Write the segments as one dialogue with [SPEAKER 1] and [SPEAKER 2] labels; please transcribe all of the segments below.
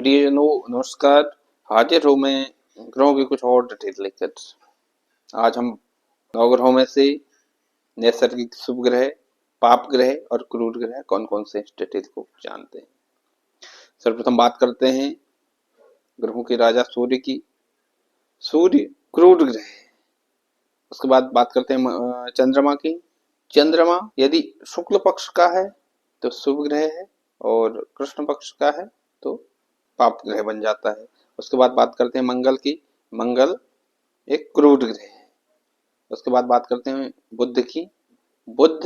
[SPEAKER 1] प्रियजनों नमस्कार। हाजिर हूँ मैं ग्रहों की कुछ और डिटेल लेकर। आज हम 9 ग्रहों में से नैसर्गिक शुभ ग्रह, पाप ग्रह और क्रूर ग्रह कौन कौन से डिटेल को जानते हैं। सर्वप्रथम बात करते हैं ग्रहों के राजा सूर्य की। सूर्य क्रूर ग्रह है। उसके बाद बात करते हैं चंद्रमा की। चंद्रमा यदि शुक्ल पक्ष का है तो शुभ ग्रह है और कृष्ण पक्ष का है तो पाप ग्रह बन जाता है। उसके बाद बात करते हैं मंगल की। मंगल एक क्रूर ग्रह है। उसके बाद बात करते हैं बुध की। बुध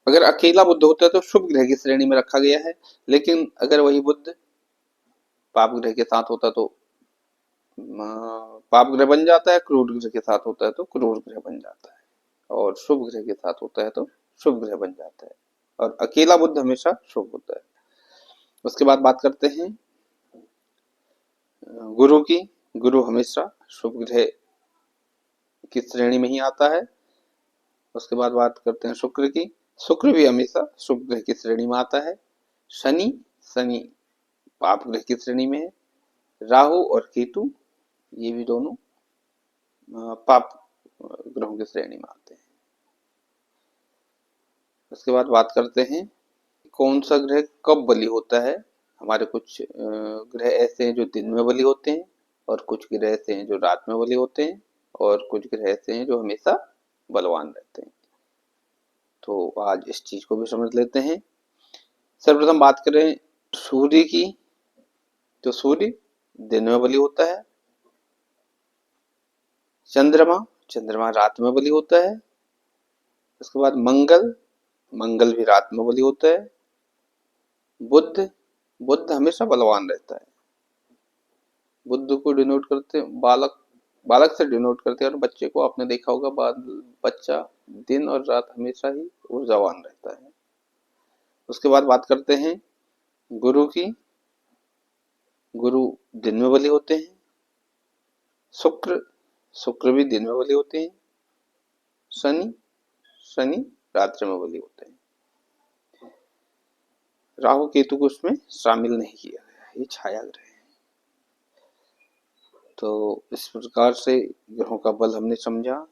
[SPEAKER 1] अगर अकेला बुध होता है तो शुभ ग्रह की श्रेणी में रखा गया है, लेकिन अगर वही बुध पाप ग्रह के साथ होता तो पाप ग्रह बन जाता है, क्रूर ग्रह के साथ होता है तो क्रूर ग्रह बन जाता है, और शुभ ग्रह के साथ होता है तो शुभ ग्रह बन जाता है, और अकेला बुध हमेशा शुभ होता है। उसके बाद बात करते हैं गुरु की। गुरु हमेशा शुभ ग्रह की श्रेणी में ही आता है। उसके बाद बात करते हैं शुक्र की। शुक्र भी हमेशा शुभ ग्रह की श्रेणी में आता है। शनि शनि पाप ग्रह की श्रेणी में है। राहु और केतु ये भी दोनों पाप ग्रहों की श्रेणी में आते हैं। उसके बाद बात करते हैं कौन सा ग्रह कब बलि होता है। हमारे कुछ ग्रह ऐसे हैं जो दिन में बलि होते हैं, और कुछ ग्रह ऐसे हैं जो रात में बलि होते हैं, और कुछ ग्रह ऐसे हैं जो हमेशा बलवान रहते हैं। तो आज इस चीज को भी समझ लेते हैं। सर्वप्रथम बात करें सूर्य की, तो सूर्य दिन में बलि होता है। चंद्रमा रात में बलि होता है। उसके बाद मंगल भी रात में बलि होता है। बुध हमेशा बलवान रहता है। बुध को डिनोट करते हैं बालक से डिनोट करते हैं, और बच्चे को आपने देखा होगा बच्चा दिन और रात हमेशा ही ऊर्जावान रहता है। उसके बाद बात करते हैं गुरु की। गुरु दिन में बलि होते हैं। शुक्र भी दिन में बलि होते हैं। शनि रात्रि में बलि होते हैं। राहु केतु को उसमें शामिल नहीं किया गया, ये छाया ग्रह है। तो इस प्रकार से ग्रहों का बल हमने समझा।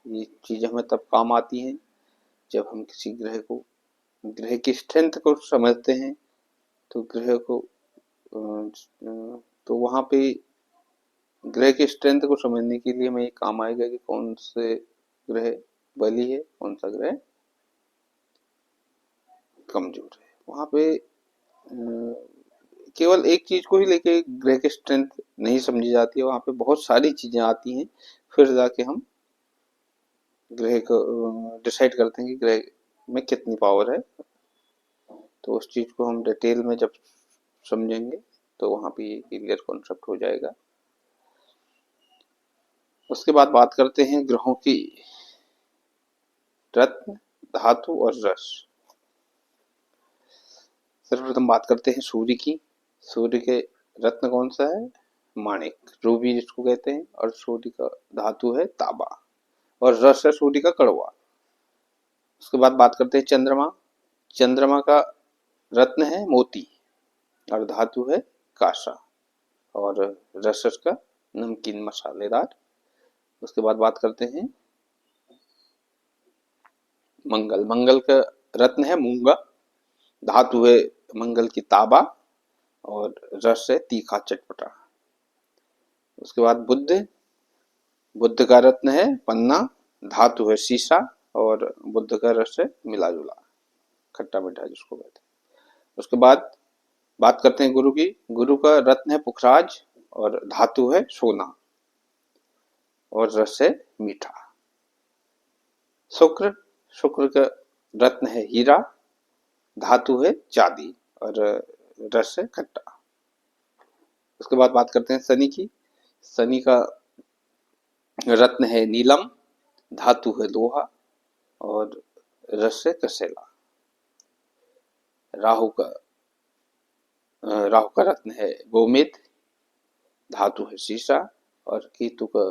[SPEAKER 1] ये चीजें हमें तब काम आती हैं जब हम किसी ग्रह की स्ट्रेंथ को समझते हैं। तो ग्रह को तो वहां पे ग्रह की स्ट्रेंथ को समझने के लिए हमें ये काम आएगा कि कौन से ग्रह बली है, कौन सा ग्रह कमजोर है। वहां पे केवल एक चीज को ही लेके ग्रह की स्ट्रेंथ नहीं समझी जाती है, वहां पे बहुत सारी चीजें आती हैं, फिर जाके हम ग्रह को डिसाइड करते हैं कि ग्रह में कितनी पावर है। तो उस चीज को हम डिटेल में जब समझेंगे तो वहां पे ये क्लियर कॉन्सेप्ट हो जाएगा। उसके बाद बात करते हैं ग्रहों की रत्न, धातु और रस। सर्वप्रथम बात करते हैं सूर्य की। सूर्य के रत्न कौन सा है? माणिक, रूबी जिसको कहते हैं, और सूर्य का धातु है तांबा, और रस है सूर्य का कड़वा। उसके बाद बात करते हैं चंद्रमा। चंद्रमा का रत्न है मोती, और धातु है कांसा, और रस का नमकीन मसालेदार। उसके बाद बात करते हैं मंगल का रत्न है मूंगा, धातु है मंगल की तांबा, और रस है तीखा चटपटा। उसके बाद बुध का रत्न है पन्ना, धातु है शीशा, और बुध का रस है मिला जुला, खट्टा मीठा जिसको कहते हैं। उसके बाद बात करते हैं गुरु की। गुरु का रत्न है पुखराज, और धातु है सोना, और रस है मीठा। शुक्र का रत्न है हीरा, धातु है चांदी, और रस है खट्टा। उसके बाद बात करते हैं शनि की। शनि का रत्न है नीलम, धातु है लोहा, और रस है कसेला। राहु का रत्न है गोमेद, धातु है शीशा, और केतु का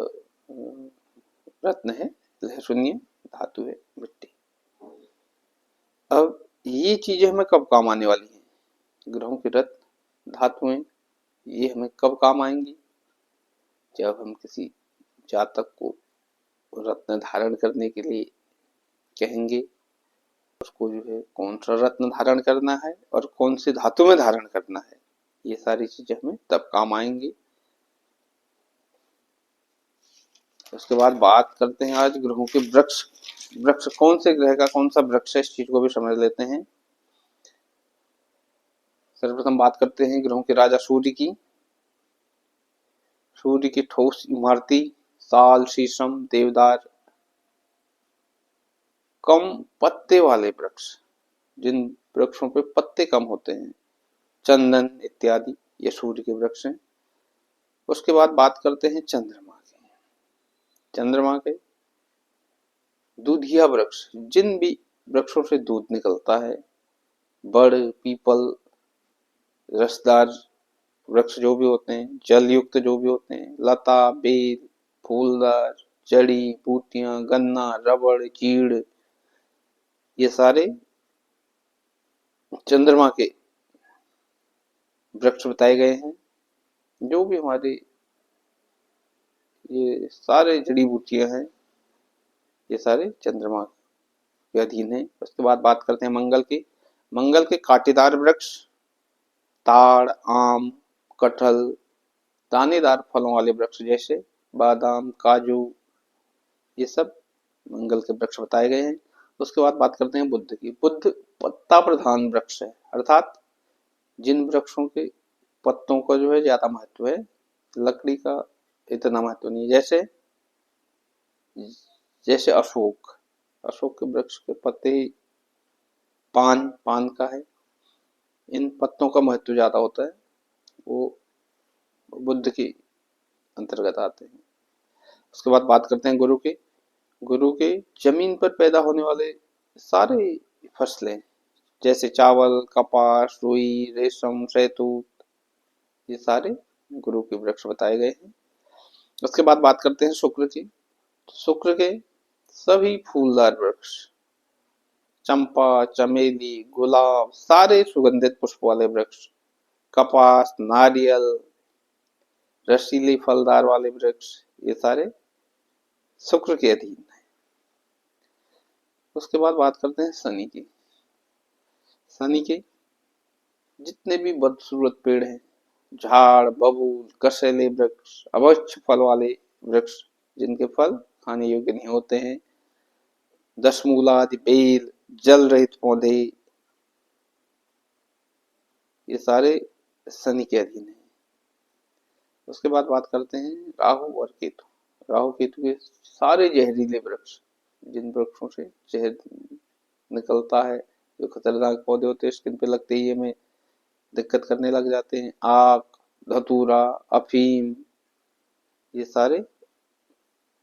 [SPEAKER 1] रत्न है लहसुनिया, धातु है मिट्टी। अब ये चीजें हमें कब काम आने वाली हैं? ग्रहों के रत्न, धातुएं ये हमें कब काम आएंगी? जब हम किसी जातक को रत्न धारण करने के लिए कहेंगे, उसको जो है कौन सा रत्न धारण करना है और कौन सी धातु में धारण करना है, ये सारी चीजें हमें तब काम आएंगी। उसके बाद बात करते हैं आज ग्रहों के वृक्ष। वृक्ष कौन से ग्रह का कौन सा वृक्ष है, इस चीज को भी समझ लेते हैं। सर्वप्रथम बात करते हैं ग्रहों के राजा सूर्य की। सूर्य की ठोस इमारती साल, शीशम, देवदार, कम पत्ते वाले वृक्ष, जिन वृक्षों पे पत्ते कम होते हैं, चंदन इत्यादि, ये सूर्य के वृक्ष हैं। उसके बाद बात करते हैं चंद्रमा के। चंद्रमा के दूधिया वृक्ष, जिन भी वृक्षों से दूध निकलता है, बड़, पीपल, रसदार वृक्ष जो भी होते हैं, जल युक्त जो भी होते हैं, लता, बेल, फूलदार, जड़ी बूटियां, गन्ना, रबड़, चीड़, ये सारे चंद्रमा के वृक्ष बताए गए हैं। जो भी हमारे ये सारे जड़ी बूटियां हैं, ये सारे चंद्रमा के अधीन है। उसके बाद बात करते हैं मंगल की। मंगल के कांटेदार वृक्ष ताड़, आम, कटहल, दानेदार फलों वाले वृक्ष जैसे बादाम, काजू, ये सब मंगल के वृक्ष बताए गए हैं। उसके बाद बात करते हैं बुध की। बुध पत्ता प्रधान वृक्ष है, अर्थात जिन वृक्षों के पत्तों का जो है ज्यादा महत्व है, लकड़ी का इतना महत्व नहीं। जैसे अशोक, अशोक के वृक्ष के पत्ते, पान का है, इन पत्तों का महत्व ज्यादा होता है, वो बुध के अंतर्गत आते हैं। उसके बाद बात करते हैं गुरु के। गुरु के जमीन पर पैदा होने वाले सारे फसलें, जैसे चावल, कपास, रुई, रेशम, शहतूत, ये सारे गुरु के वृक्ष बताए गए हैं। उसके बाद बात करते हैं शुक्र की। शुक्र के सभी फूलदार वृक्ष, चंपा, चमेली, गुलाब, सारे सुगंधित पुष्प वाले वृक्ष, कपास, नारियल, रसीली फलदार वाले वृक्ष, ये सारे शुक्र के अधीन है। उसके बाद बात करते हैं शनि की। शनि के जितने भी बदसूरत पेड़ हैं, झाड़, बबूल, कसेले वृक्ष, अवश्य फल वाले वृक्ष, जिनके फल खाने योग्य नहीं होते हैं, दशमूला आदि बेल, जल रहित पौधे, ये सारे शनि के अधीन है। उसके बाद बात करते हैं राहु और केतु। राहु केतु के सारे जहरीले वृक्ष, जिन वृक्षों से जहर निकलता है, जो खतरनाक पौधे होते हैं, स्किन पे लगते ही हमें दिक्कत करने लग जाते हैं, आक, धतूरा, अफीम, ये सारे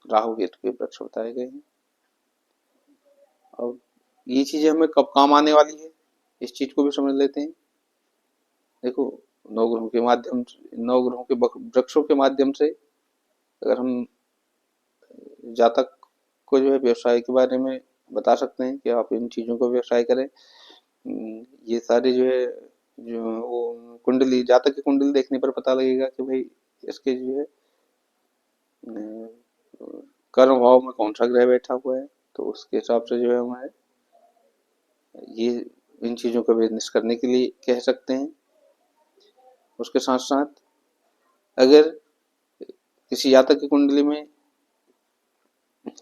[SPEAKER 1] राहु केतु के वृक्ष बताए गए हैं। अब ये चीजें हमें कब काम आने वाली है, इस चीज को भी समझ लेते हैं। देखो, नौ ग्रहों के वृक्षों के माध्यम से अगर हम जातक को जो है व्यवसाय के बारे में बता सकते हैं कि आप इन चीजों को व्यवसाय करें। ये सारे जो है, जो वो कुंडली, जातक की कुंडली देखने पर पता लगेगा कि भाई इसके जो है कर्म भाव में कौन सा ग्रह बैठा हुआ है, तो उसके हिसाब से जो है हमें ये इन चीजों का बिजनेस करने के लिए कह सकते हैं। उसके साथ साथ अगर किसी जातक की कुंडली में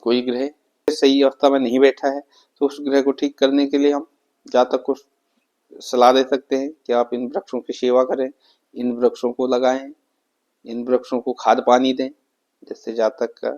[SPEAKER 1] कोई ग्रह सही अवस्था में नहीं बैठा है, तो उस ग्रह को ठीक करने के लिए हम जातक को सलाह दे सकते हैं कि आप इन वृक्षों की सेवा करें, इन वृक्षों को लगाएं, इन वृक्षों को खाद पानी दें, जिससे जातक का